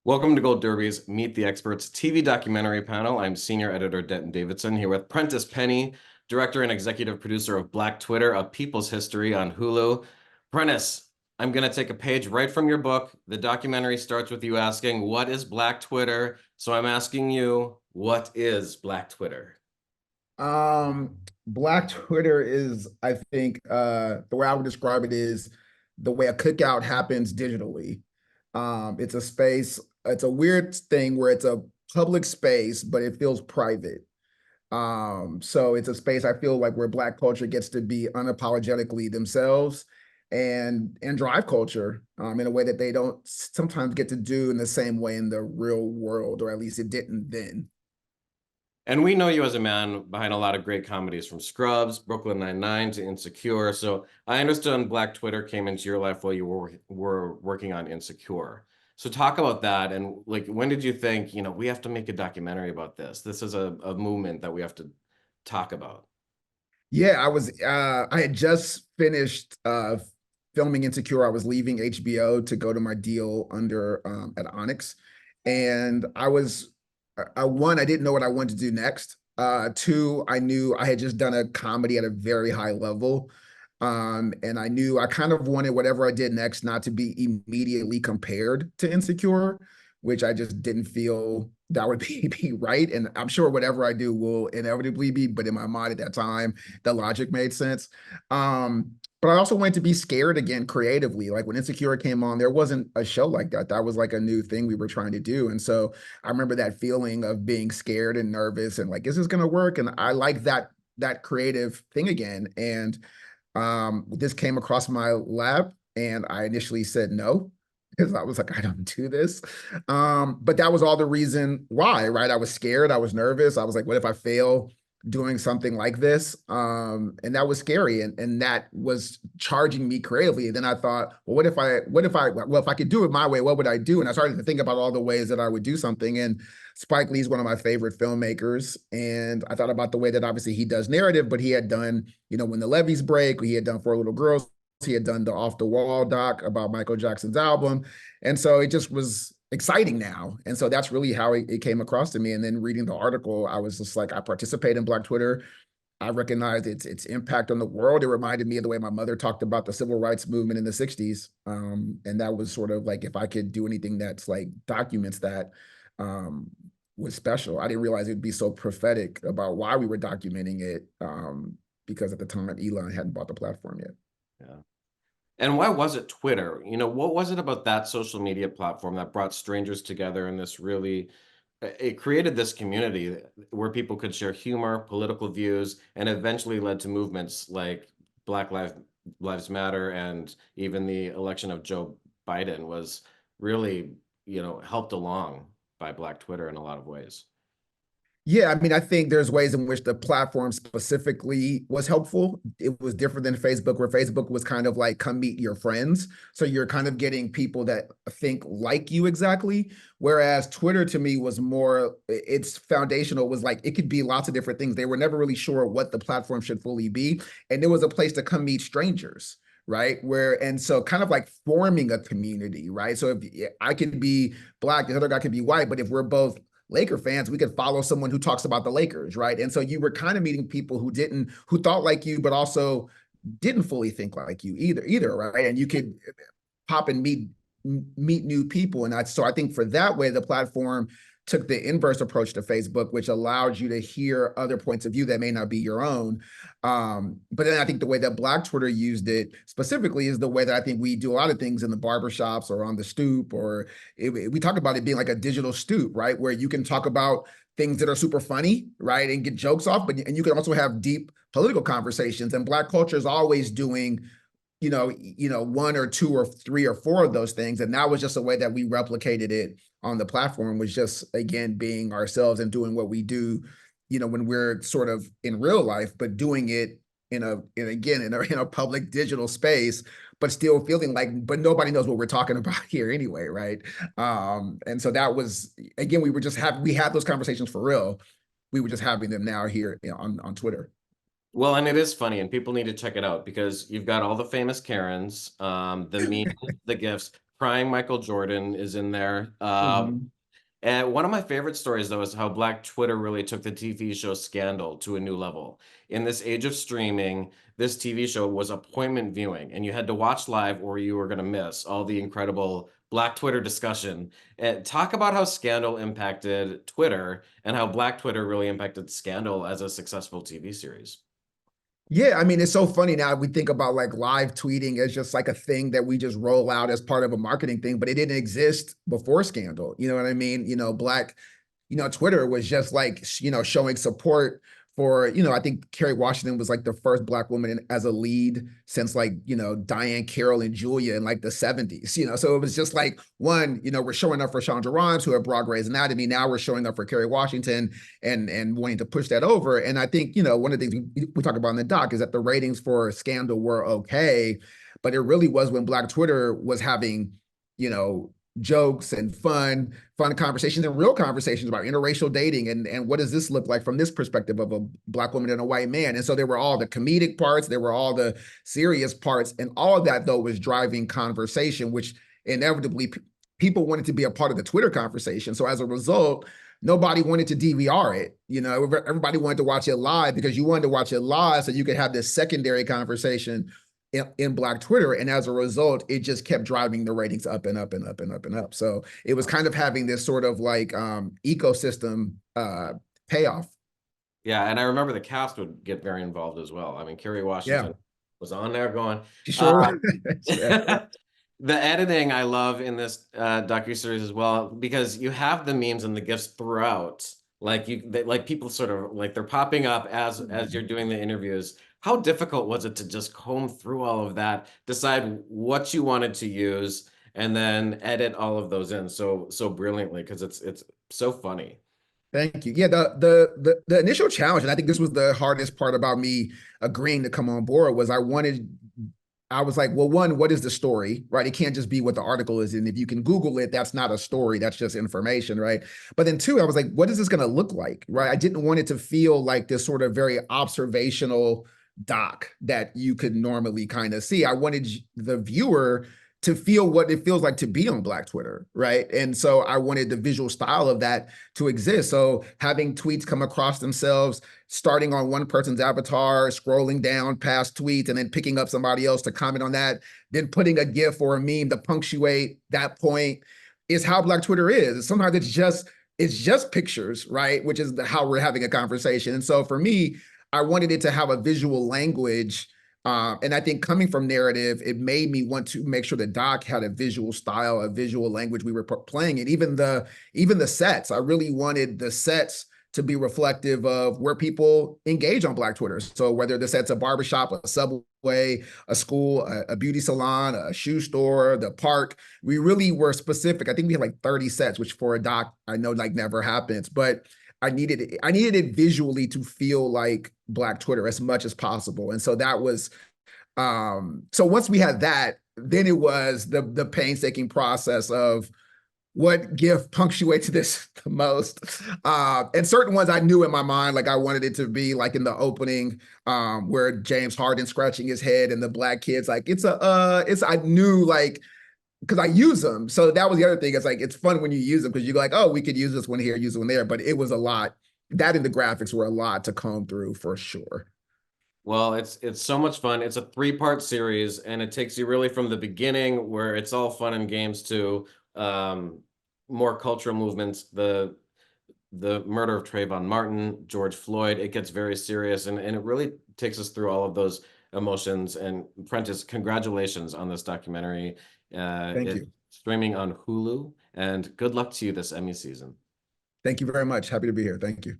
Welcome to Gold Derby's Meet the Experts TV documentary panel. I'm senior editor Denton Davidson here with Prentice Penny, director and executive producer of Black Twitter, A People's History on Hulu. Prentice, I'm going to take a page right from your book. The documentary starts with you asking, what is Black Twitter? So I'm asking you, what is Black Twitter? Black Twitter is, I think, the way I would describe it is the way a cookout happens digitally. It's a space, it's a weird thing where it's a public space, but it feels private. So it's a space I feel like where Black culture gets to be unapologetically themselves and drive culture in a way that they don't sometimes get to do in the same way in the real world, or at least it didn't then. And we know you as a man behind a lot of great comedies from Scrubs, Brooklyn Nine-Nine to Insecure. So I understand Black Twitter came into your life while you were working on Insecure. So talk about that. And like, when did you think, we have to make a documentary about this? This is a movement that we have to talk about. Yeah, I had just finished filming Insecure. I was leaving HBO to go to my deal under at Onyx. And one, I didn't know what I wanted to do next. Two, I knew I had just done a comedy at a very high level. And I knew I kind of wanted whatever I did next not to be immediately compared to Insecure, which I just didn't feel that would be right. And I'm sure whatever I do will inevitably be, but in my mind at that time, the logic made sense. But I also wanted to be scared again creatively. Like when Insecure came on, there wasn't a show like that. That was like a new thing we were trying to do. And so I remember that feeling of being scared and nervous and like, is this gonna work? And I like that creative thing again. And this came across my lap and I initially said no, because I was like, I don't do this. But that was all the reason why, right? I was scared. I was nervous. I was like, what if I fail doing something like this? And that was scary. And that was charging me creatively. And then I thought, well, if I could do it my way, what would I do? And I started to think about all the ways that I would do something. And Spike Lee is one of my favorite filmmakers. And I thought about the way that obviously he does narrative, but he had done, When the Levees Break, he had done Four Little Girls. He had done the Off the Wall doc about Michael Jackson's album. And so it just was exciting now. And so that's really how it came across to me. And then reading the article, I was just like, I participate in Black Twitter. I recognized its impact on the world. It reminded me of the way my mother talked about the civil rights movement in the 60s. And that was sort of like, if I could do anything that's like documents that was special. I didn't realize it'd be so prophetic about why we were documenting it because at the time Elon hadn't bought the platform yet. Yeah. And why was it Twitter? What was it about that social media platform that brought strangers together in this really, it created this community where people could share humor, political views, and eventually led to movements like Lives Matter, and even the election of Joe Biden was really, helped along by Black Twitter in a lot of ways. Yeah, I mean, I think there's ways in which the platform specifically was helpful. It was different than Facebook, where Facebook was kind of like, come meet your friends. So you're kind of getting people that think like you exactly. Whereas Twitter to me was more, its foundational was like, it could be lots of different things. They were never really sure what the platform should fully be. And it was a place to come meet strangers. Right. And so kind of like forming a community. Right. So if I could be Black, the other guy could be white, but if we're both Laker fans, we could follow someone who talks about the Lakers, right? And so you were kind of meeting people who thought like you, but also didn't fully think like you either, right? And you could pop and meet new people. And so I think for that way, the platform took the inverse approach to Facebook, which allowed you to hear other points of view that may not be your own. But then I think the way that Black Twitter used it specifically is the way that I think we do a lot of things in the barbershops or on the stoop, or we talk about it being like a digital stoop, right? Where you can talk about things that are super funny, right? And get jokes off, and you can also have deep political conversations. And Black culture is always doing one or two or three or four of those things. And that was just a way that we replicated it on the platform, was just, again, being ourselves and doing what we do, when we're sort of in real life, but doing it in a public digital space, but still feeling like, but nobody knows what we're talking about here anyway, right? And so that was, again, we had those conversations for real. We were just having them now here on Twitter. Well, and it is funny, and people need to check it out because you've got all the famous Karens, the memes, the gifs. crying Michael Jordan is in there. Mhm. And one of my favorite stories, though, is how Black Twitter really took the TV show Scandal to a new level. In this age of streaming, this TV show was appointment viewing, and you had to watch live or you were going to miss all the incredible Black Twitter discussion. And talk about how Scandal impacted Twitter and how Black Twitter really impacted Scandal as a successful TV series. Yeah, I mean, it's so funny now we think about like live tweeting as just like a thing that we just roll out as part of a marketing thing, but it didn't exist before Scandal. You know what I mean? Twitter was just like, showing support for, I think Kerry Washington was like the first Black woman as a lead since like, Diane Carroll and Julia in like the 70s, so it was just like one, we're showing up for Chandra Rhimes, who had broad Grey's Anatomy. Now we're showing up for Kerry Washington and wanting to push that over. And I think, one of the things we talk about in the doc is that the ratings for Scandal were okay, but it really was when Black Twitter was having, you know, jokes and fun conversations and real conversations about interracial dating and what does this look like from this perspective of a Black woman and a white man. And so there were all the comedic parts, there were all the serious parts, and all of that though was driving conversation, which inevitably people wanted to be a part of the Twitter conversation. So as a result, nobody wanted to DVR it. Everybody wanted to watch it live because you wanted to watch it live so you could have this secondary conversation in Black Twitter. And as a result, it just kept driving the ratings up and up and up and up and up. So it was kind of having this sort of like ecosystem payoff. Yeah, and I remember the cast would get very involved as well. I mean, Kerry Yeah, Washington was on there going, sure. um, the editing I love in this docuseries as well, because you have the memes and the GIFs throughout. Like people sort of like they're popping up as you're doing the interviews. How difficult was it to just comb through all of that, decide what you wanted to use, and then edit all of those in so brilliantly? Because it's so funny. Thank you. Yeah, the initial challenge, and I think this was the hardest part about me agreeing to come on board, was I was like, well, one, what is the story, right? It can't just be what the article is. And if you can Google it, that's not a story, that's just information, right? But then two, I was like, what is this going to look like, right? I didn't want it to feel like this sort of very observational doc that you could normally kind of see. I wanted the viewer to feel what it feels like to be on Black Twitter, right? And so I wanted the visual style of that to exist. So having tweets come across themselves, starting on one person's avatar, scrolling down past tweets, and then picking up somebody else to comment on that, then putting a GIF or a meme to punctuate that point is how Black Twitter is. Sometimes it's just pictures, right? Which is how we're having a conversation. And so for me, I wanted it to have a visual language. And I think coming from narrative, it made me want to make sure the doc had a visual style, a visual language we were playing. And even the sets, I really wanted the sets to be reflective of where people engage on Black Twitter. So whether the set's a barbershop, a subway, a school, a beauty salon, a shoe store, the park, we really were specific. I think we had like 30 sets, which for a doc, I know like never happens, but I needed it visually to feel like Black Twitter as much as possible. And so that was so once we had that, then it was the painstaking process of what GIF punctuates this the most. And certain ones I knew in my mind, like I wanted it to be like in the opening, where James Harden scratching his head and the Black kids, like I knew like, because I use them. So that was the other thing. It's like, it's fun when you use them because you're like, oh, we could use this one here, use this one there. But it was a lot. That and the graphics were a lot to comb through for sure. Well, it's so much fun. It's a three-part series, and it takes you really from the beginning, where it's all fun and games, to more cultural movements, the murder of Trayvon Martin, George Floyd. It gets very serious, and it really takes us through all of those emotions. And Prentice, congratulations on this documentary. Thank It's you. streaming on Hulu, and good luck to you this Emmy season. Thank you very much. Happy to be here. Thank you.